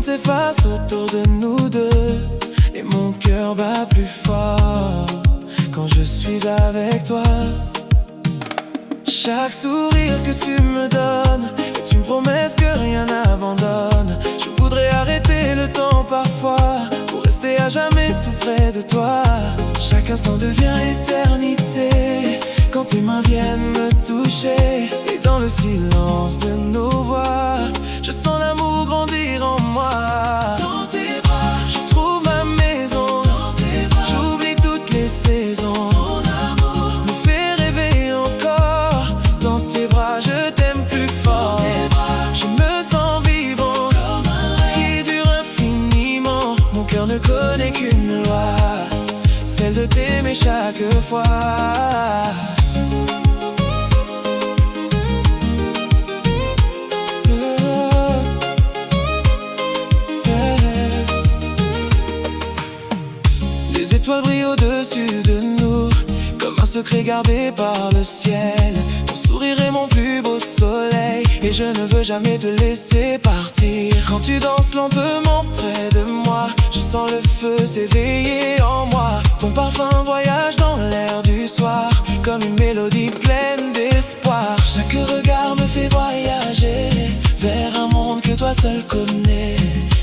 s'efface autour de nous deux, et mon cœur bat plus fort quand je suis avec toi. Chaque sourire que tu me donnes est une promesse que rien n'abandonne. Je voudrais arrêter le temps parfois pour rester à jamais tout près de toi. Chaque instant devient éternité quand tes mains viennent me toucher, et dans le silence de nos voix, je sens l'amour grandir en moi. Dans tes bras, je trouve ma maison. Dans tes bras, j'oublie toutes les saisons. Ton amour me fait rêver encore. Dans tes bras, je t'aime plus fort. Dans tes bras, je me sens vivant comme un rêve qui dure infiniment. Mon cœur ne connaît qu'une loi, celle de t'aimer chaque fois. Les étoiles brillent au-dessus de nous, comme un secret gardé par le ciel. Ton sourire est mon plus beau soleil, et je ne veux jamais te laisser partir. Quand tu danses lentement près de moi, je sens le feu s'éveiller en moi. Ton parfum voyage dans l'air du soir, comme une mélodie pleine d'espoir. Chaque regard me fait voyager vers un monde que toi seul connais.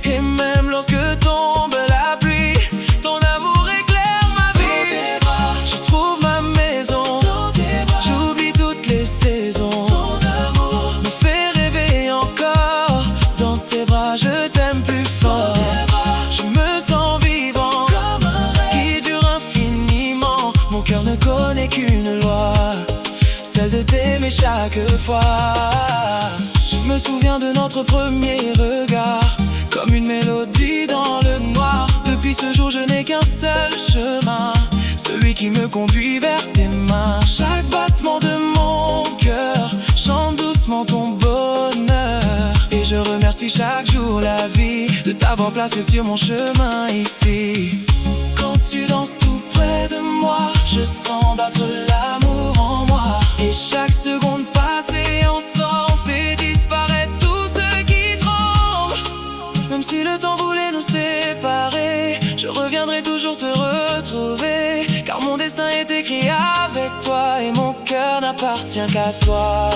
Et même lorsque tombe la pluie, ton amour éclaire ma vie. Dans tes bras, je trouve ma maison. Dans tes bras, j'oublie toutes les saisons. Ton amour me fait rêver encore. Dans tes bras, je t'aime plus fort. Dans tes bras, je me sens vivant comme un rêve qui dure infiniment. Mon cœur ne connaît qu'une loi, celle de t'aimer chaque fois. Je me souviens de notre premier regard, comme une mélodie dans le noir. Depuis ce jour, je n'ai qu'un seul chemin, celui qui me conduit vers tes mains. Chaque battement de mon cœur chante doucement ton bonheur, et je remercie chaque jour la vie de t'avoir placé sur mon chemin ici. Quand tu danses tout près de moi, je sens battre l'amour en moi, et chaque seconde passée ensemble fait disparaître tout ce qui tremble. Même si le temps voulait nous séparer, je reviendrai toujours te retrouver, car mon destin est écrit avec toi, et mon cœur n'appartient qu'à toi.